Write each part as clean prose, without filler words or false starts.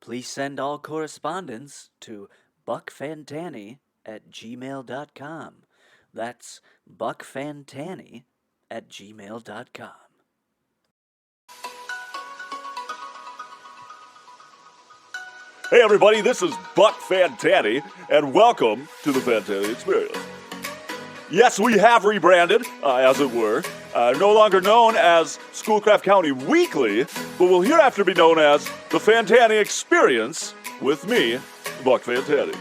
please send all correspondence to buckfantanny@gmail.com. That's buckfantanny@gmail.com. Hey everybody, this is Buck Fantanny, and welcome to the Fantanny Experience. Yes, we have rebranded, as it were, no longer known as Schoolcraft County Weekly, but will hereafter be known as the Fantanny Experience with me, Buck Fantanny.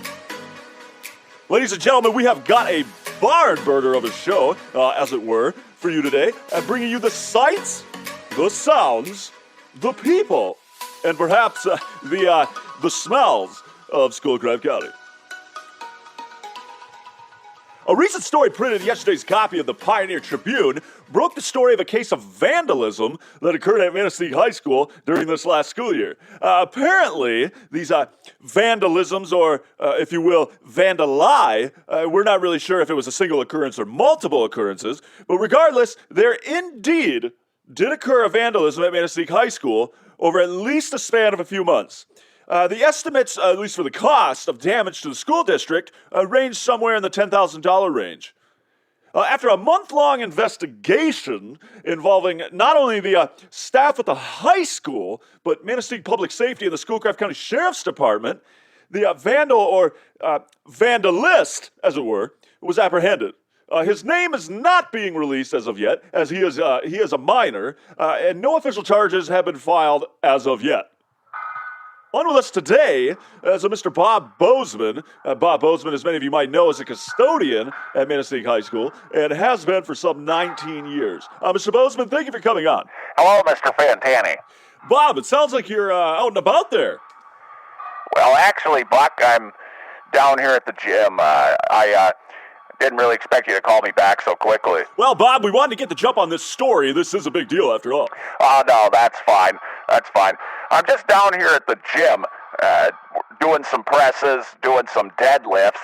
Ladies and gentlemen, we have got a barn burner of a show, as it were, for you today, bringing you the sights, the sounds, the people, and perhaps the smells of Schoolcraft County. A recent story printed in yesterday's copy of the Pioneer Tribune broke the story of a case of vandalism that occurred at Manistique High School during this last school year. Apparently, these vandalisms, or if you will, vandali, we're not really sure if it was a single occurrence or multiple occurrences, but regardless, there indeed did occur a vandalism at Manistique High School over at least a span of a few months. The estimates, at least for the cost of damage to the school district, range somewhere in the $10,000 range. After a month-long investigation involving not only the staff at the high school, but Manistique Public Safety and the Schoolcraft County Sheriff's Department, the vandal, or vandalist, as it were, was apprehended. His name is not being released as of yet, as he is a minor, and no official charges have been filed as of yet. On with us today is a Mr. Bob Bozeman. Bob Bozeman, as many of you might know, is a custodian at Manistique High School and has been for some 19 years. Mr. Bozeman, thank you for coming on. Hello, Mr. Fantanny. Bob, it sounds like you're out and about there. Well, actually, Buck, I'm down here at the gym. I didn't really expect you to call me back so quickly. Well, Bob, we wanted to get the jump on this story. This is a big deal, after all. Oh, no, that's fine. That's fine. I'm just down here at the gym, doing some presses, doing some deadlifts,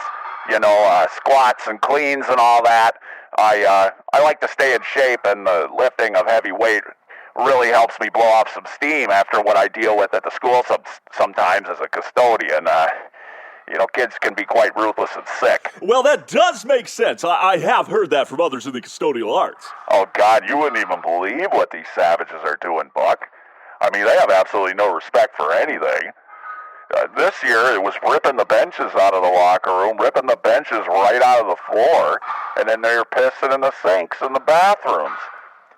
squats and cleans and all that. I like to stay in shape, and the lifting of heavy weight really helps me blow off some steam after what I deal with at the school sometimes as a custodian. Kids can be quite ruthless and sick. Well, that does make sense. I have heard that from others in the custodial arts. Oh, God, you wouldn't even believe what these savages are doing, Buck. I mean, they have absolutely no respect for anything. This year, it was ripping the benches out of the locker room, ripping the benches right out of the floor, and then they're pissing in the sinks in the bathrooms.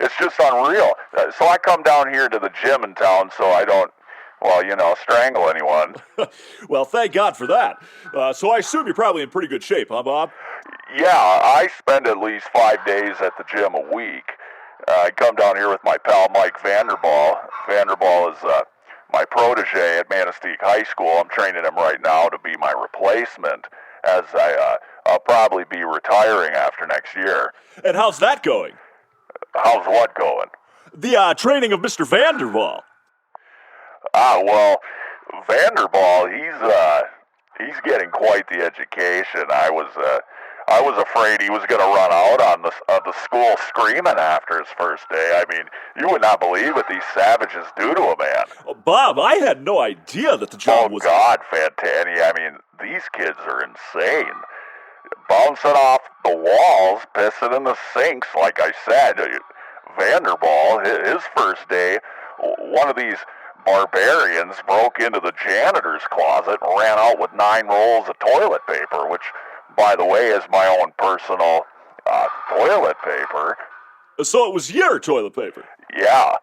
It's just unreal. So I come down here to the gym in town so I don't, strangle anyone. Well, thank God for that. So I assume you're probably in pretty good shape, huh, Bob? Yeah, I spend at least 5 days at the gym a week. I come down here with my pal Mike Vanderball. Vanderball is my protege at Manistique High School. I'm training him right now to be my replacement, as I'll probably be retiring after next year. And how's that going? How's what going? The training of Mr. Vanderball. Well, Vanderball, he's getting quite the education. I was afraid he was going to run out on the school screaming after his first day. I mean, you would not believe what these savages do to a man. Oh, Bob, I had no idea that the job was... Oh, God, Fantanny, I mean, these kids are insane. Bouncing off the walls, pissing in the sinks, like I said. Vanderball, his first day, one of these barbarians broke into the janitor's closet and ran out with 9 rolls of toilet paper, which, by the way, is my own personal toilet paper. So it was your toilet paper? Yeah.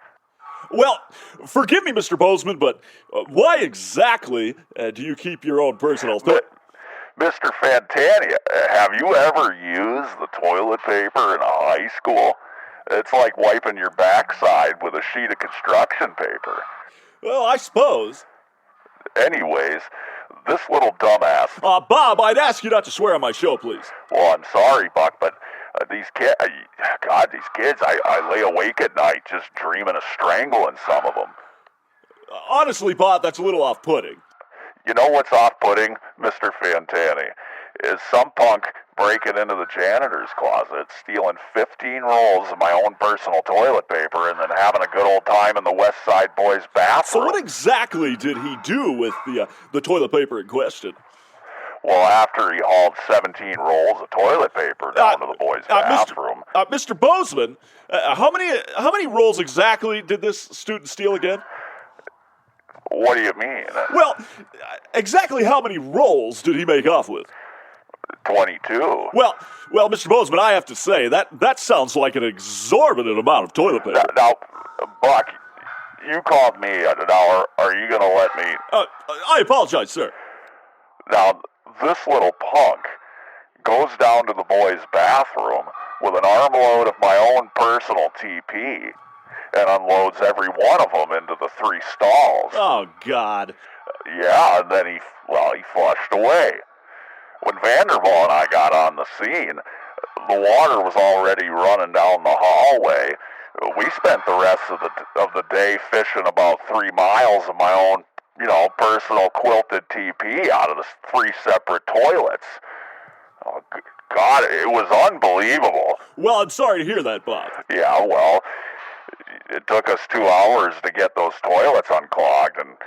Well, forgive me, Mr. Bozeman, but why exactly do you keep your own personal toilet? Mr. Fantanny, have you ever used the toilet paper in a high school? It's like wiping your backside with a sheet of construction paper. Well, I suppose. Anyways, this little dumbass... Bob, I'd ask you not to swear on my show, please. Well, I'm sorry, Buck, but these kids, I lay awake at night just dreaming of strangling some of them. Honestly, Bob, that's a little off-putting. You know what's off-putting, Mr. Fantanny, is some punk breaking into the janitor's closet, stealing 15 rolls of my own personal toilet paper, and then having a good old time in the West Side Boys bathroom. So what exactly did he do with the toilet paper in question? Well, after he hauled 17 rolls of toilet paper down to the boys' bathroom. Mr. Bozeman, how many rolls exactly did this student steal again? What do you mean? Well, exactly how many rolls did he make off with? 22. Well, Mr. Bozeman, I have to say, that sounds like an exorbitant amount of toilet paper. Now, Buck, you called me. Now, are you going to let me? I apologize, sir. Now, this little punk goes down to the boys' bathroom with an armload of my own personal TP and unloads every one of them into the 3 stalls. Oh, God. Yeah, and then he flushed away. When Vanderbilt and I got on the scene, the water was already running down the hallway. We spent the rest of the day fishing about 3 miles of my own, personal quilted TP out of the 3 separate toilets. Oh, God, it was unbelievable. Well, I'm sorry to hear that, Bob. Yeah, well, it took us 2 hours to get those toilets unclogged, and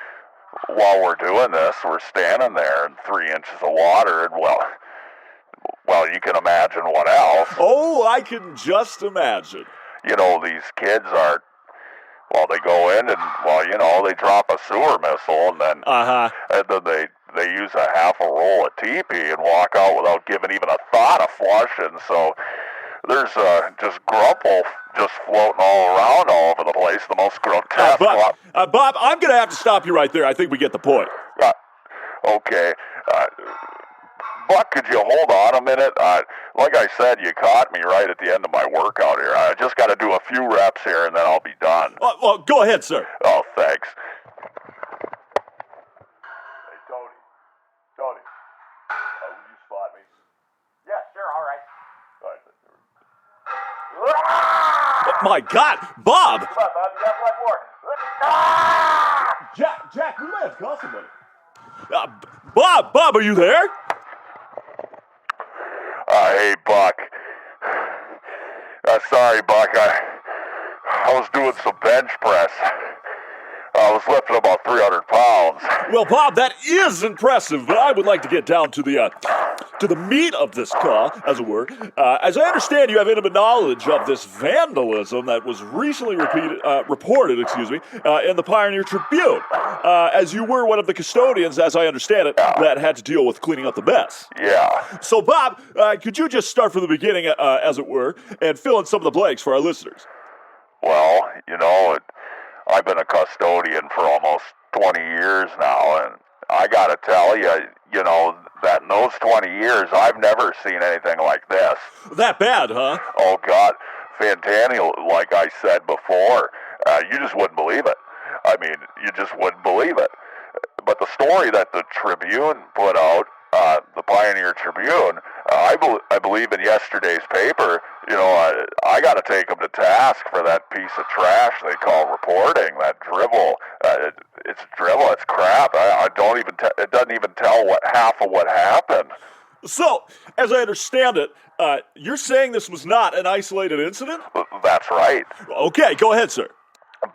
while we're doing this, we're standing there in 3 inches of water, and well, you can imagine what else. Oh, I can just imagine. These kids are, they go in and, they drop a sewer missile, and then, and then they use a half a roll of TP and walk out without giving even a thought of flushing, so there's just grumple just floating all around all over the place, the most grotesque. Bob, I'm going to have to stop you right there. I think we get the point. Okay. Buck, could you hold on a minute? Like I said, you caught me right at the end of my workout here. I just got to do a few reps here, and then I'll be done. Well, go ahead, sir. Oh, thanks. Hey, Tony, will you spot me? Yeah, sure, all right. My God, Bob! Come on, Bob, you got one more. Jack, we might have caught somebody. Bob, are you there? Hey, Buck. Sorry, Buck. I was doing some bench press. I was lifting about 300 pounds. Well, Bob, that is impressive, but I would like to get down to the meat of this call, as it were. As I understand, you have intimate knowledge of this vandalism that was recently reported in the Pioneer Tribune, as you were one of the custodians, as I understand it, that had to deal with cleaning up the mess. Yeah. So, Bob, could you just start from the beginning, as it were, and fill in some of the blanks for our listeners? Well, I've been a custodian for almost 20 years now, and I gotta tell you, that in those 20 years, I've never seen anything like this. That bad, huh? Oh, God. Fantanny, like I said before, you just wouldn't believe it. I mean, you just wouldn't believe it. But the story that the Tribune put out, the Pioneer Tribune, I believe in yesterday's paper, I got to take them to task for that piece of trash they call reporting, that drivel. It's drivel, it's crap. It doesn't even tell half of what happened. So, as I understand it, you're saying this was not an isolated incident? That's right. Okay, go ahead, sir.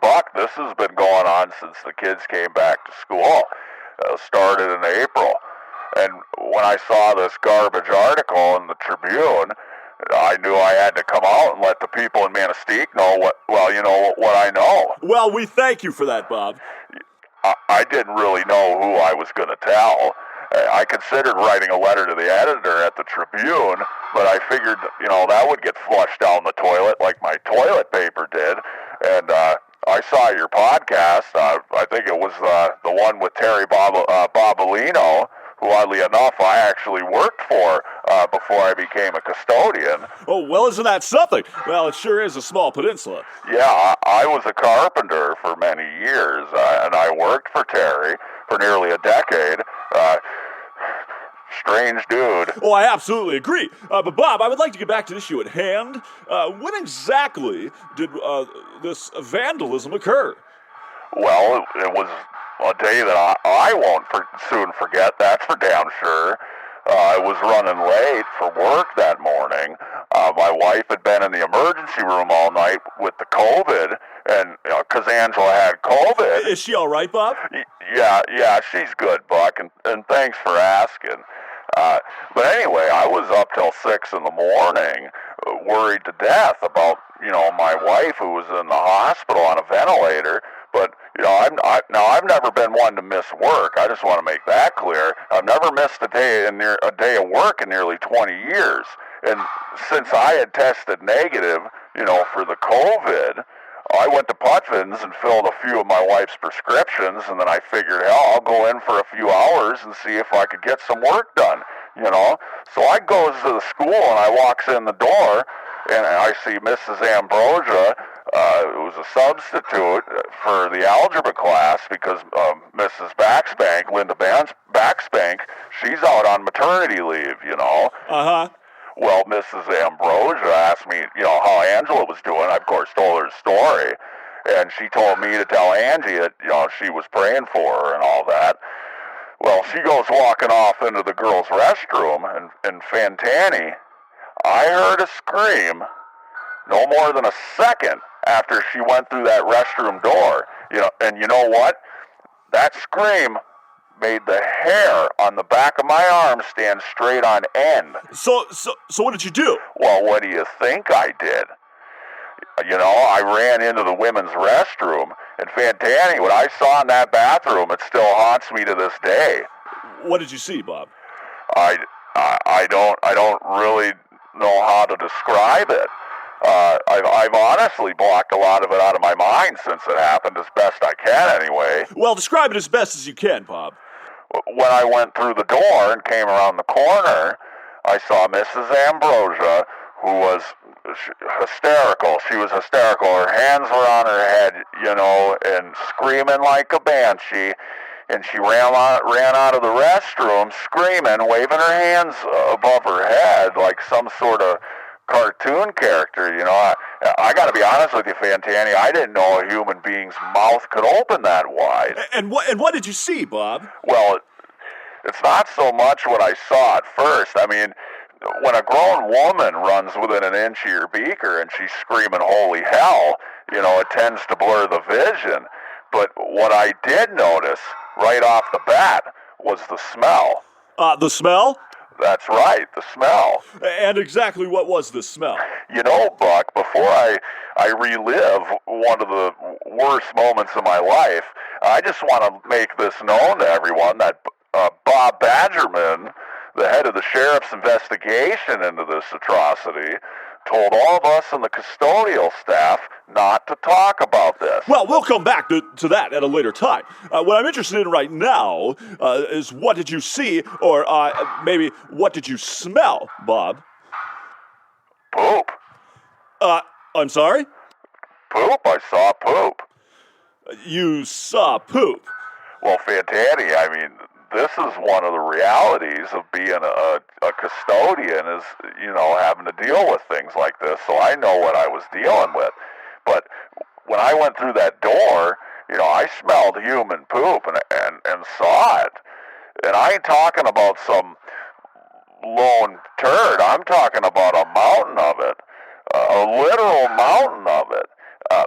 Buck, this has been going on since the kids came back to school. Started in April. And when I saw this garbage article in the Tribune, I knew I had to come out and let the people in Manistique know what I know. Well, we thank you for that, Bob. I didn't really know who I was going to tell. I considered writing a letter to the editor at the Tribune, but I figured, that would get flushed down the toilet like my toilet paper did. And I saw your podcast. I think it was the one with Terry Bobolino, who, oddly enough, I actually worked for before I became a custodian. Oh, well, isn't that something? Well, it sure is a small peninsula. Yeah, I was a carpenter for many years, and I worked for Terry for nearly a decade. Strange dude. Oh, I absolutely agree. But, Bob, I would like to get back to the issue at hand. When exactly did this vandalism occur? Well, it was a day that I won't soon forget, that's for damn sure. I was running late for work that morning. My wife had been in the emergency room all night with the COVID, and because Angela had COVID. Is she all right, Bob? Yeah, she's good, Buck, and thanks for asking. But anyway, I was up till 6 in the morning, worried to death about, my wife who was in the hospital on a ventilator. But, I've never been one to miss work. I just want to make that clear. I've never missed a day of work in nearly 20 years. And since I had tested negative, for the COVID, I went to Putvin's and filled a few of my wife's prescriptions, and then I figured, hell, I'll go in for a few hours and see if I could get some work done, So I goes to the school, and I walks in the door, and I see Mrs. Ambrosia, who was a substitute for the algebra class because Mrs. Baxbank, Linda Baxbank, she's out on maternity leave, Uh-huh. Well, Mrs. Ambrosia asked me, how Angela was doing. I, of course, told her the story. And she told me to tell Angie that, she was praying for her and all that. Well, she goes walking off into the girls' restroom, and Fantanny, I heard a scream no more than a second after she went through that restroom door. And you know what? That scream made the hair on the back of my arm stand straight on end. So what did you do? Well, what do you think I did? I ran into the women's restroom, and Fantanny, what I saw in that bathroom, it still haunts me to this day. What did you see, Bob? I don't really know how to describe it. I've honestly blocked a lot of it out of my mind since it happened, as best I can anyway. Well, describe it as best as you can, Bob. When I went through the door and came around the corner, I saw Mrs. Ambrosia, who was hysterical. She was hysterical. Her hands were on her head, and screaming like a banshee. And she ran out of the restroom screaming, waving her hands above her head like some sort of cartoon character. I got to be honest with you, Fantanny, I didn't know a human being's mouth could open that wide. And what did you see, Bob? Well, it's not so much what I saw at first. I mean, when a grown woman runs within an inch of your beaker and she's screaming, holy hell, it tends to blur the vision. But what I did notice right off the bat was the smell. The smell? That's right, the smell. And exactly what was the smell? Buck, before I relive one of the worst moments of my life, I just want to make this known to everyone that Bob Badgerman, the head of the sheriff's investigation into this atrocity, told all of us in the custodial staff not to talk about this. Well, we'll come back to that at a later time. What I'm interested in right now is what did you see, or maybe what did you smell, Bob? Poop. I'm sorry? Poop. I saw poop. You saw poop. Well, Fantanny, I mean, this is one of the realities of being a custodian is, having to deal with things like this. So I know what I was dealing with. But when I went through that door, I smelled human poop and saw it. And I ain't talking about some lone turd. I'm talking about a mountain of it, a literal mountain of it.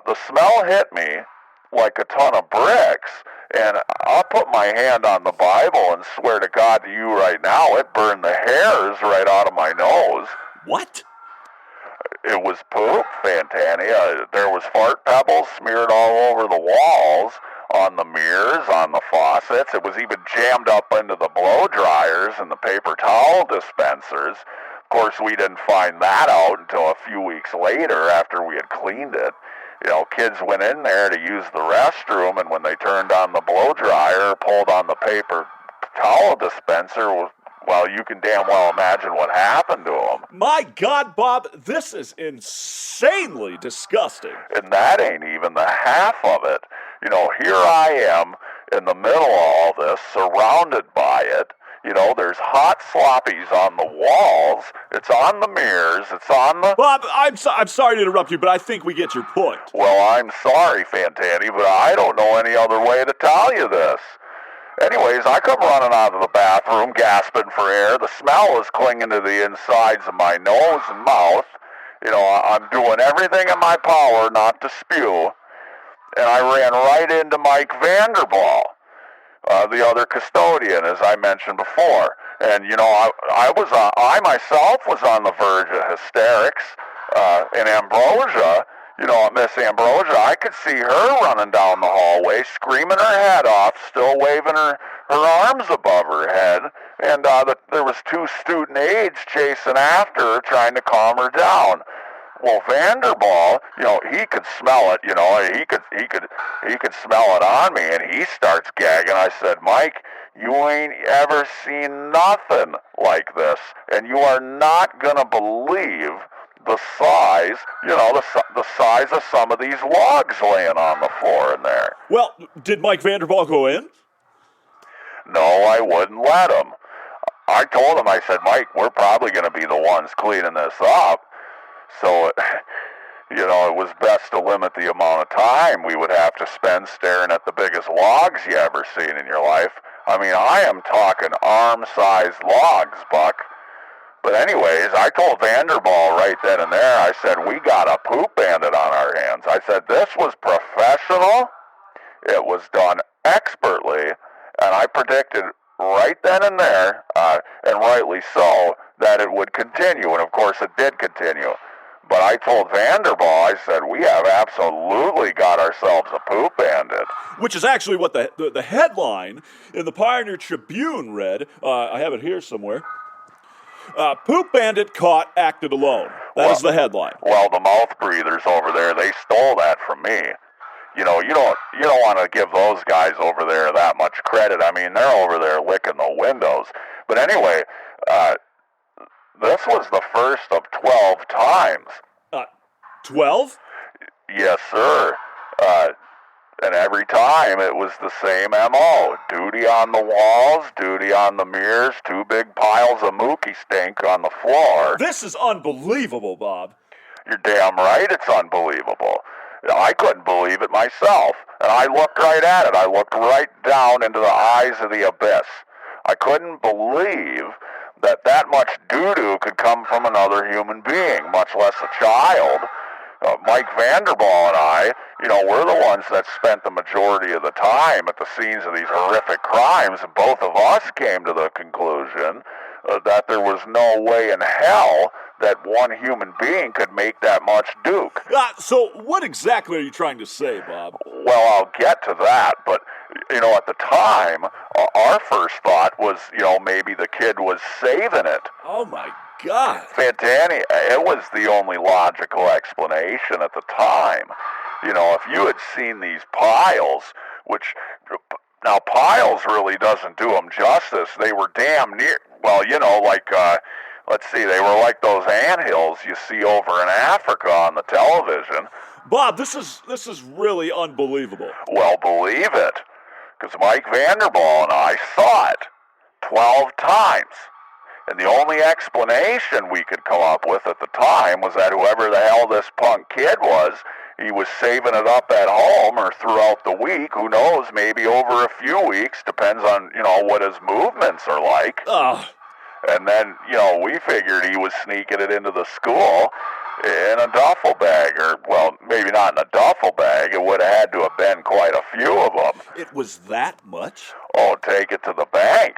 The smell hit me like a ton of bricks. And I'll put my hand on the Bible and swear to God to you right now, it burned the hairs right out of my nose. What? It was poop, Fantanny. There was fart pebbles smeared all over the walls, on the mirrors, on the faucets. It was even jammed up into the blow dryers and the paper towel dispensers. Of course, we didn't find that out until a few weeks later after we had cleaned it. Kids went in there to use the restroom, and when they turned on the blow dryer, pulled on the paper towel dispenser, well, you can damn well imagine what happened to them. My God, Bob, this is insanely disgusting. And that ain't even the half of it. Here I am in the middle of all this, surrounded by it. There's hot sloppies on the walls. It's on the mirrors. It's on the... Bob, I'm sorry to interrupt you, but I think we get your point. Well, I'm sorry, Fantanny, but I don't know any other way to tell you this. Anyways, I come running out of the bathroom, gasping for air. The smell is clinging to the insides of my nose and mouth. I'm doing everything in my power not to spew. And I ran right into Mike Vanderball, the other custodian, as I mentioned before. And, I myself was on the verge of hysterics. And Ambrosia, Miss Ambrosia, I could see her running down the hallway, screaming her head off, still waving her arms above her head. And there was 2 student aides chasing after her, trying to calm her down. Well, Vanderball, he could smell it, he could smell it on me, and he starts gagging. I said, Mike, you ain't ever seen nothing like this, and you are not gonna believe the size, the size of some of these logs laying on the floor in there. Well, did Mike Vanderball go in? No, I wouldn't let him. I told him, I said, Mike, we're probably going to be the ones cleaning this up. So, it was best to limit the amount of time we would have to spend staring at the biggest logs you ever seen in your life. I mean, I am talking arm-sized logs, Buck. But anyways, I told Vanderball right then and there, I said, we got a poop bandit on our hands. I said, this was professional. It was done expertly. And I predicted right then and there, and rightly so, that it would continue. And of course, it did continue. But I told Vanderball, I said, we have absolutely got ourselves a poop bandit. Which is actually what the headline in the Pioneer Tribune read. I have it here somewhere. Poop bandit caught, acted alone. That is the headline. Well, the mouth breathers over there, they stole that from me. You don't want to give those guys over there that much credit. I mean, they're over there licking the windows. But anyway, this was the first of 12 times. 12? Yes, sir. And every time it was the same M.O. Duty on the walls, duty on the mirrors, 2 big piles of mookie stink on the floor. This is unbelievable, Bob. You're damn right it's unbelievable. I couldn't believe it myself. And I looked right at it. I looked right down into the eyes of the abyss. I couldn't believe that much doo-doo could come from another human being, much less a child. Mike Vanderball and I, we're the ones that spent the majority of the time at the scenes of these horrific crimes, and both of us came to the conclusion that there was no way in hell that one human being could make that much duke. So what exactly are you trying to say, Bob? Well, I'll get to that, but, at the time, our first thought was, maybe the kid was saving it. Oh, my God. Fantanny, it was the only logical explanation at the time. If you had seen these piles, which, now piles really doesn't do them justice. They were damn near, let's see, they were like those anthills you see over in Africa on the television. Bob, this is really unbelievable. Well, believe it, because Mike Vanderball and I saw it 12 times. And the only explanation we could come up with at the time was that whoever the hell this punk kid was, he was saving it up at home or throughout the week. Who knows, maybe over a few weeks, depends on, what his movements are like. Ugh. And then, we figured he was sneaking it into the school in a duffel bag, or, well, maybe not in a duffel bag. It would have had to have been quite a few of them. It was that much? Oh, take it to the bank.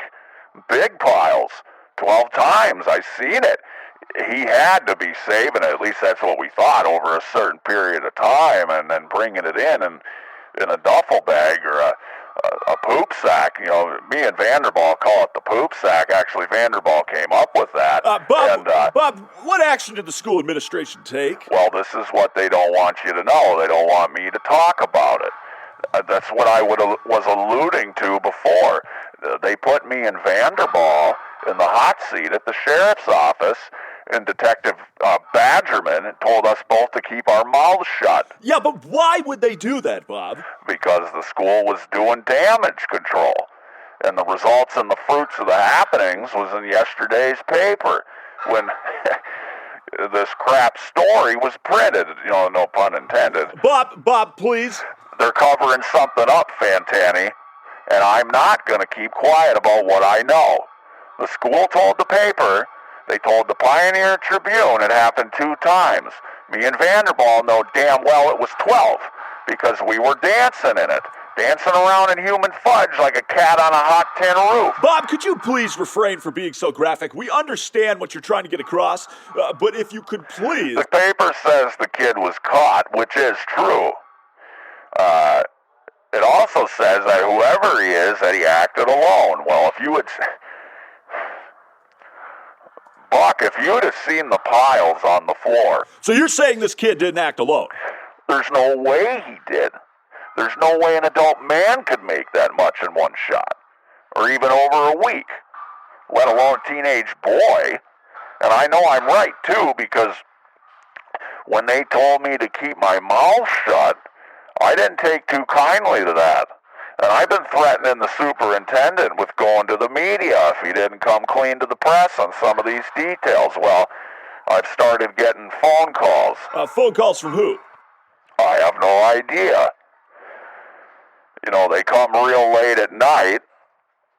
Big piles. 12 times. I seen it. He had to be saving it. At least that's what we thought, over a certain period of time, and then bringing it in a duffel bag or a poop sack. Me and Vanderball call it the poop sack. Actually, Vanderball came up with that. Bob, what action did the school administration take? Well, this is what they don't want you to know. They don't want me to talk about it. That's what I was alluding to before. They put me and Vanderball in the hot seat at the sheriff's office, and Detective Badgerman told us both to keep our mouths shut. Yeah, but why would they do that, Bob? Because the school was doing damage control, and the results and the fruits of the happenings was in yesterday's paper, when this crap story was printed, no pun intended. Bob, please. They're covering something up, Fantanny. and I'm not going to keep quiet about what I know. The school told the paper, they told the Pioneer Tribune it happened 2 times. Me and Vanderbilt know damn well it was 12, because we were dancing in it. Dancing around in human fudge like a cat on a hot tin roof. Bob, could you please refrain from being so graphic? We understand what you're trying to get across, but if you could please... The paper says the kid was caught, which is true. It also says that whoever he is, that he acted alone. Well, if you would... Buck, if you'd have seen the piles on the floor... So you're saying this kid didn't act alone? There's no way he did. There's no way an adult man could make that much in one shot, or even over a week, let alone a teenage boy. And I know I'm right, too, because when they told me to keep my mouth shut, I didn't take too kindly to that. And I've been threatening the superintendent with going to the media if he didn't come clean to the press on some of these details. Well, I've started getting phone calls. Phone calls from who? I have no idea. You know, they come real late at night.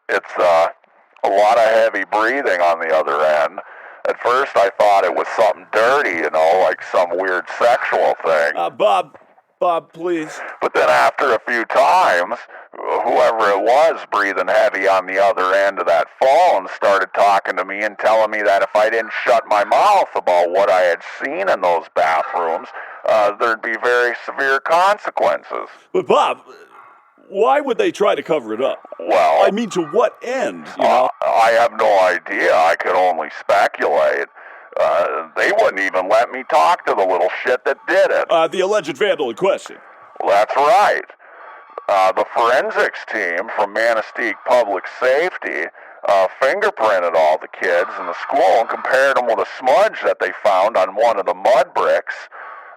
It's a lot of heavy breathing on the other end. At first I thought it was something dirty, you know, like some weird sexual thing. Bob, please. But then after a few times, whoever it was breathing heavy on the other end of that phone started talking to me and telling me that if I didn't shut my mouth about what I had seen in those bathrooms, there'd be very severe consequences. But Bob, why would they try to cover it up? Well... I mean, to what end, you know? I have no idea. I could only speculate. They wouldn't even let me talk to the little shit that did it. The alleged vandal in question. Well, that's right. The forensics team from Manistique Public Safety fingerprinted all the kids in the school and compared them with a smudge that they found on one of the mud bricks.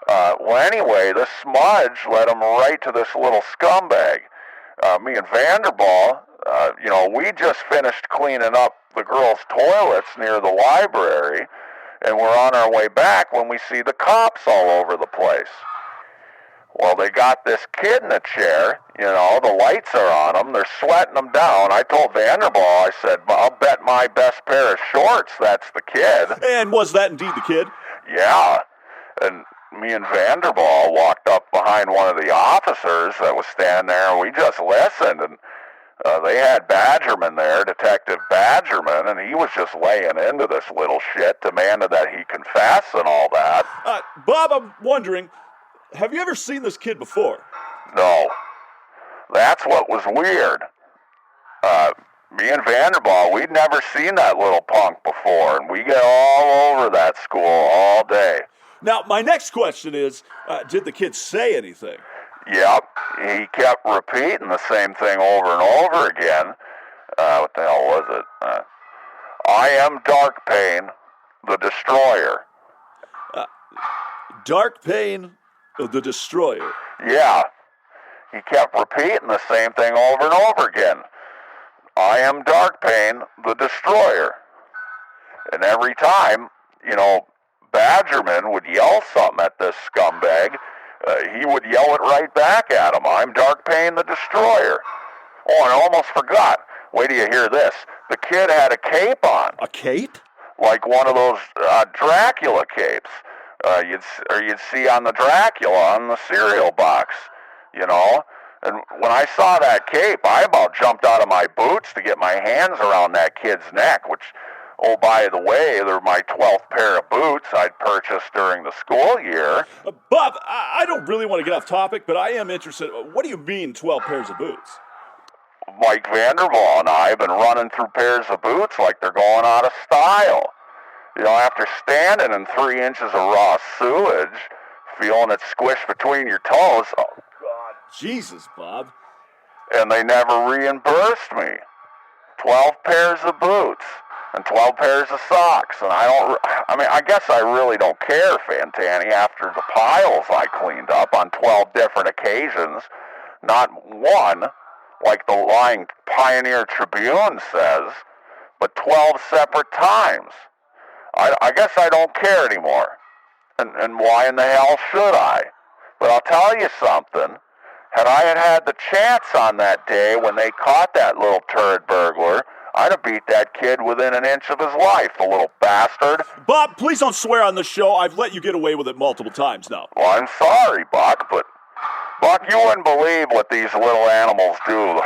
Well, anyway, the smudge led them right to this little scumbag. Me and Vanderbilt, you know, we just finished cleaning up the girls' toilets near the library, and we're on our way back when we see the cops all over the place. Well, they got this kid in a chair, you know, the lights are on him, they're sweating him down. I told Vanderbilt, I said, I'll bet my best pair of shorts that's the kid. And was that indeed the kid? Yeah, and me and Vanderbilt walked up behind one of the officers that was standing there, and we just listened, and they had Badgerman there, Detective Badgerman, and he was just laying into this little shit, demanded that he confess and all that. Bob, I'm wondering, have you ever seen this kid before? No. That's what was weird. Me and Vanderbilt, we'd never seen that little punk before, and we get all over that school all day. Now, my next question is, did the kid say anything? Yep, he kept repeating the same thing over and over again. What the hell was it? I am Dark Pain, the Destroyer. Dark Pain, the Destroyer. Yeah, he kept repeating the same thing over and over again. I am Dark Pain, the Destroyer. And every time, you know, Badgerman would yell something at this scumbag, he would yell it right back at him. I'm Dark Pain the Destroyer. Oh, and I almost forgot. Wait till you hear this. The kid had a cape on. A cape? Like one of those Dracula capes you'd see on the Dracula on the cereal box, you know. And when I saw that cape, I about jumped out of my boots to get my hands around that kid's neck, which... Oh, by the way, they're my 12th pair of boots I'd purchased during the school year. Bob, I don't really want to get off topic, but I am interested. What do you mean 12 pairs of boots? Mike Vanderbilt and I have been running through pairs of boots like they're going out of style. You know, after standing in 3 inches of raw sewage, feeling it squish between your toes. Oh, God. Jesus, Bob. And they never reimbursed me. 12 pairs of boots. And 12 pairs of socks, and I guess I really don't care, Fantanny, after the piles I cleaned up on 12 different occasions, not one, like the lying Pioneer Tribune says, but 12 separate times. I guess I don't care anymore, and why in the hell should I? But I'll tell you something, Had I had the chance on that day when they caught that little turd burglar, I'd have beat that kid within an inch of his life, the little bastard. Bob, please don't swear on this show. I've let you get away with it multiple times now. Well, I'm sorry, Buck, but Buck, you wouldn't believe what these little animals do.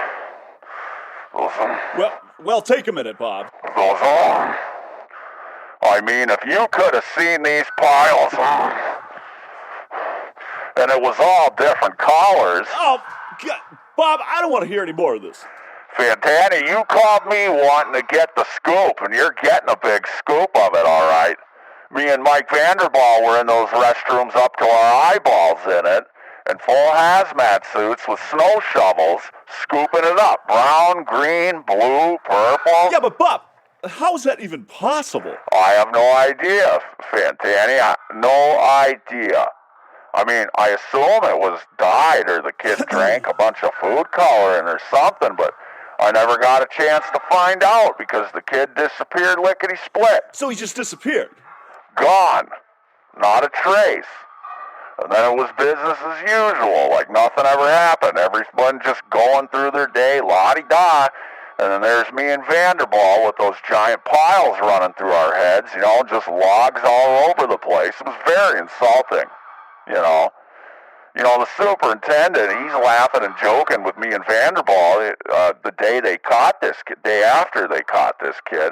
Well, take a minute, Bob. I mean, if you could have seen these piles, and it was all different colors. Oh, God. Bob, I don't want to hear any more of this. Fantanny, you called me wanting to get the scoop, and you're getting a big scoop of it, all right. Me and Mike Vanderball were in those restrooms up to our eyeballs in it, in full hazmat suits with snow shovels, scooping it up. Brown, green, blue, purple. Yeah, but Bob, how is that even possible? I have no idea, Fantanny. No idea. I mean, I assume it was dyed or the kid drank a bunch of food coloring or something, but I never got a chance to find out because the kid disappeared lickety-split. So he just disappeared? Gone. Not a trace. And then it was business as usual, like nothing ever happened. Everyone just going through their day, la-di-da. And then there's me and Vanderball with those giant piles running through our heads, just logs all over the place. It was very insulting, the superintendent, he's laughing and joking with me and Vanderball the day they caught this kid, day after they caught this kid.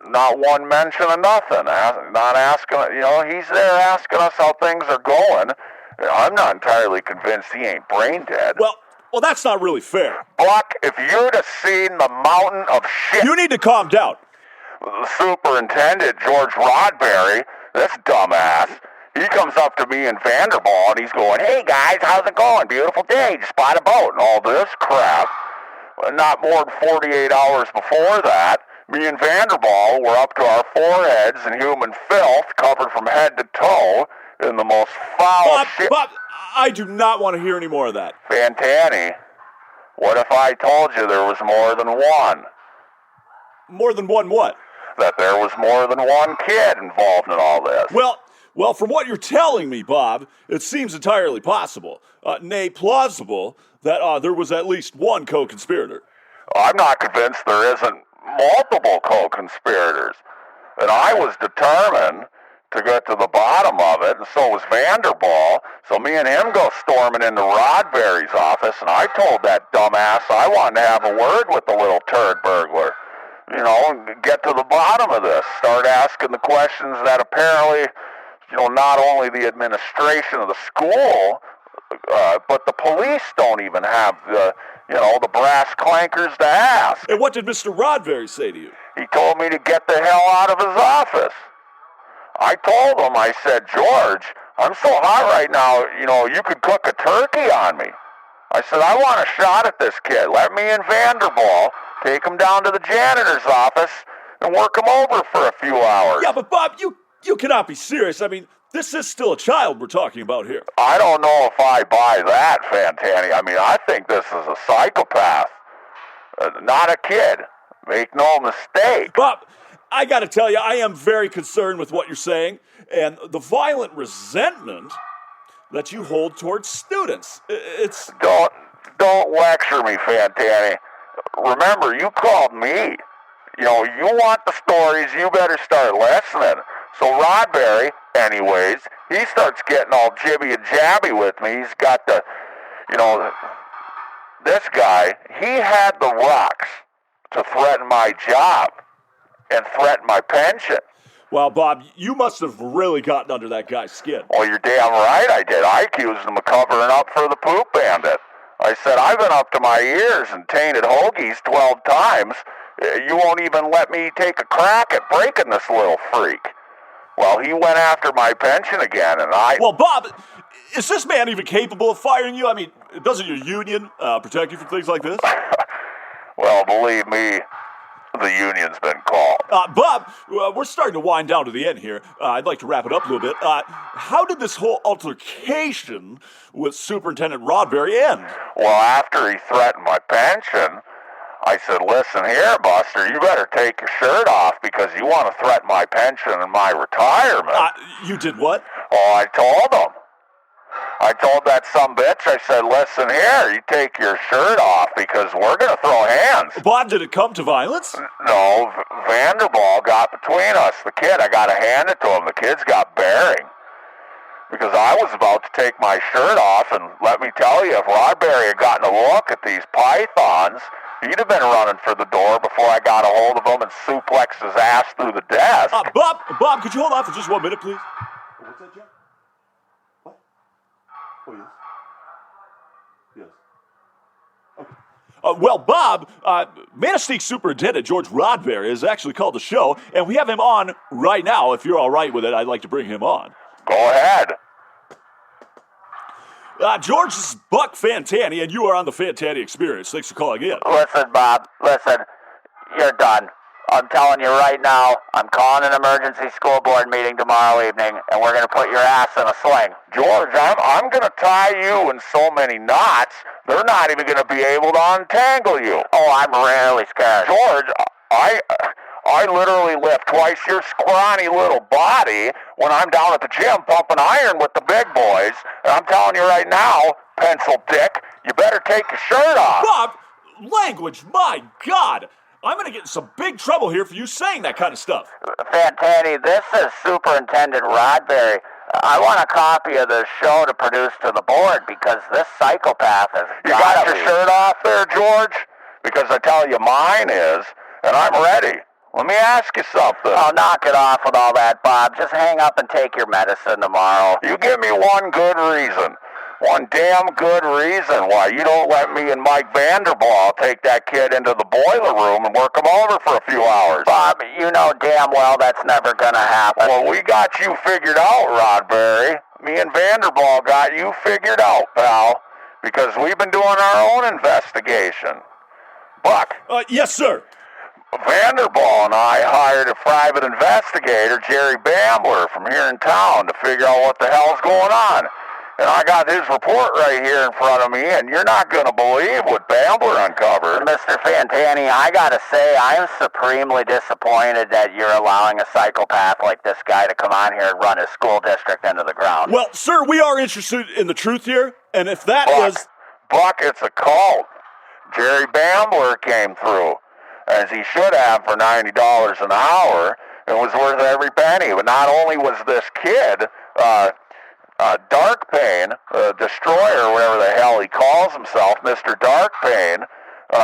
Not one mention of nothing. Not asking, he's there asking us how things are going. I'm not entirely convinced he ain't brain dead. Well, that's not really fair. Buck, if you'd have seen the mountain of shit... You need to calm down. The superintendent, George Rodberry, this dumbass, he comes up to me and Vanderball, and he's going, "Hey, guys, how's it going? Beautiful day. Just bought a boat," and all this crap. Not more than 48 hours before that, me and Vanderball were up to our foreheads in human filth, covered from head to toe, in the most foul shit... Bob, I do not want to hear any more of that. Fantanny, what if I told you there was more than one? More than one what? That there was more than one kid involved in all this. Well, from what you're telling me, Bob, it seems entirely possible, nay, plausible, that there was at least one co-conspirator. I'm not convinced there isn't multiple co-conspirators. And I was determined to get to the bottom of it, and so was Vanderball. So me and him go storming into Rodberry's office, and I told that dumbass I wanted to have a word with the little turd burglar. Get to the bottom of this. Start asking the questions that apparently, not only the administration of the school, but the police don't even have the brass clankers to ask. And what did Mr. Rodberry say to you? He told me to get the hell out of his office. I told him, I said, "George, I'm so hot right now, you could cook a turkey on me." I said, "I want a shot at this kid. Let me and Vanderball take him down to the janitor's office and work him over for a few hours." Yeah, but Bob, you cannot be serious. I mean, this is still a child we're talking about here. I don't know if I buy that, Fantanny. I mean, I think this is a psychopath, not a kid. Make no mistake. Bob, I gotta tell you, I am very concerned with what you're saying and the violent resentment that you hold towards students. It's... Don't lecture me, Fantanny. Remember, you called me. You want the stories, you better start listening. So Rodberry, anyways, he starts getting all jibby and jabby with me. He's got the, this guy, he had the rocks to threaten my job and threaten my pension. Well, Bob, you must have really gotten under that guy's skin. Well, you're damn right I did. I accused him of covering up for the poop bandit. I said, "I've been up to my ears in tainted hoagies 12 times. You won't even let me take a crack at breaking this little freak." Well, he went after my pension again, and I... Well, Bob, is this man even capable of firing you? I mean, doesn't your union protect you from things like this? Well, believe me, the union's been called. Bob, we're starting to wind down to the end here. I'd like to wrap it up a little bit. How did this whole altercation with Superintendent Rodberry end? Well, after he threatened my pension, I said, "Listen here, Buster, you better take your shirt off because you want to threaten my pension and my retirement." You did what? Oh, I told him. I told that sumbitch, I said, listen here, you take your shirt off because we're going to throw hands. Bob, did it come to violence? No, Vanderball got between us. The kid, I got to hand it to him. The kid's got bearing. Because I was about to take my shirt off, and let me tell you, if Rodberry had gotten a look at these pythons, he'd have been running for the door before I got a hold of him and suplexed his ass through the desk. Bob, could you hold on for just 1 minute, please? What's that, John? What? Oh, yes. Yes. Okay. Well, Bob, Manistique Superintendent George Rodberry has actually called the show, and we have him on right now. If you're all right with it, I'd like to bring him on. Go ahead. George, this is Buck Fantanny, and you are on the Fantanny Experience. Thanks for calling in. Listen, Bob, you're done. I'm telling you right now, I'm calling an emergency school board meeting tomorrow evening, and we're going to put your ass in a sling. George, I'm going to tie you in so many knots, they're not even going to be able to untangle you. Oh, I'm really scared. George, I literally lift twice your scrawny little body when I'm down at the gym pumping iron with the big boys. And I'm telling you right now, pencil dick, you better take your shirt off. Bob, language, my God. I'm going to get in some big trouble here for you saying that kind of stuff. Fantanny, this is Superintendent Rodberry. I want a copy of the show to produce to the board because this psychopath is... You got your shirt off there, George? Because I tell you mine is, and I'm ready. Let me ask you something. Oh, knock it off with all that, Bob. Just hang up and take your medicine tomorrow. You give me one good reason. One damn good reason why you don't let me and Mike Vanderball take that kid into the boiler room and work him over for a few hours. Bob, you know damn well that's never gonna happen. Well, we got you figured out, Rodberry. Me and Vanderball got you figured out, pal. Because we've been doing our own investigation. Buck. Yes, sir. Vanderball and I hired a private investigator, Jerry Bambler, from here in town to figure out what the hell's going on. And I got his report right here in front of me, and you're not going to believe what Bambler uncovered. Mr. Fantanny, I got to say, I am supremely disappointed that you're allowing a psychopath like this guy to come on here and run his school district into the ground. Well, sir, we are interested in the truth here, and if that is... Buck, it's a cult. Jerry Bambler came through, as he should have for $90 an hour. It was worth every penny. But not only was this kid... Darkpain, Destroyer, whatever the hell he calls himself, Mr. Darkpain,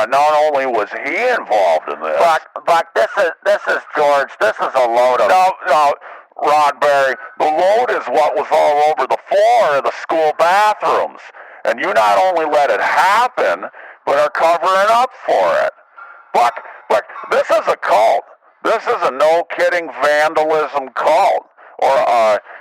not only was he involved in this... Buck, this is George. This is a load of... No, Rodberry, the load is what was all over the floor of the school bathrooms. And you not only let it happen, but are covering up for it. Buck, this is a cult. This is a no-kidding vandalism cult. Or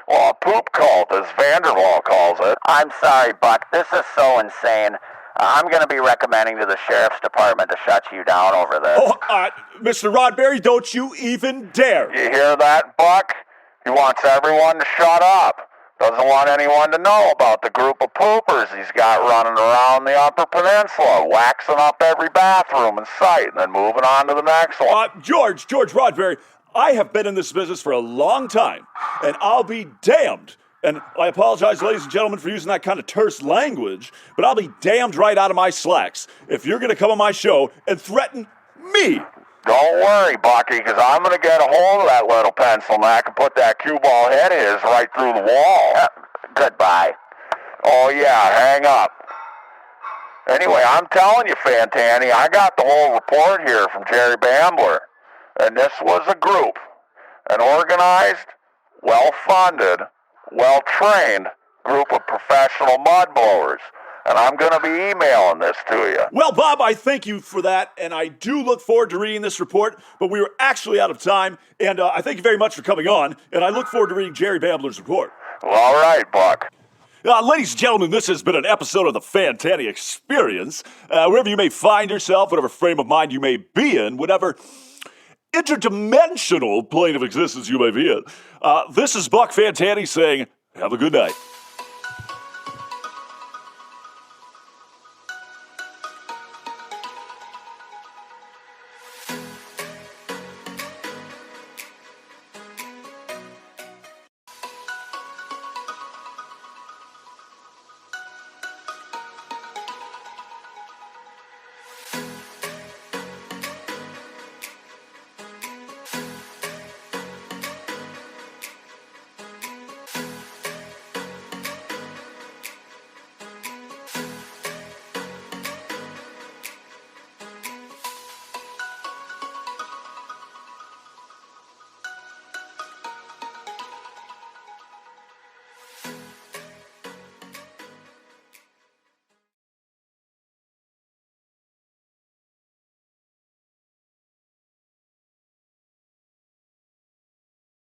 a poop cult, as Vanderwall calls it. I'm sorry, Buck. This is so insane. I'm going to be recommending to the sheriff's department to shut you down over this. Oh, Mr. Rodberry, don't you even dare. You hear that, Buck? He wants everyone to shut up. Doesn't want anyone to know about the group of poopers he's got running around the Upper Peninsula, waxing up every bathroom in sight, and then moving on to the next one. George Rodberry, I have been in this business for a long time, and I'll be damned. And I apologize, ladies and gentlemen, for using that kind of terse language, but I'll be damned right out of my slacks if you're going to come on my show and threaten me. Don't worry, Bucky, because I'm going to get a hold of that little pencil neck and put that cue ball head of his right through the wall. Goodbye. Oh, yeah, hang up. Anyway, I'm telling you, Fantanny, I got the whole report here from Jerry Bambler. And this was a group, an organized, well-funded, well-trained group of professional mudblowers. And I'm going to be emailing this to you. Well, Bob, I thank you for that, and I do look forward to reading this report, but we were actually out of time, and I thank you very much for coming on, and I look forward to reading Jerry Bambler's report. Well, all right, Buck. Ladies and gentlemen, this has been an episode of the Fantanny Experience. Wherever you may find yourself, whatever frame of mind you may be in, whatever interdimensional plane of existence you may be in, this is Buck Fantanny saying, have a good night.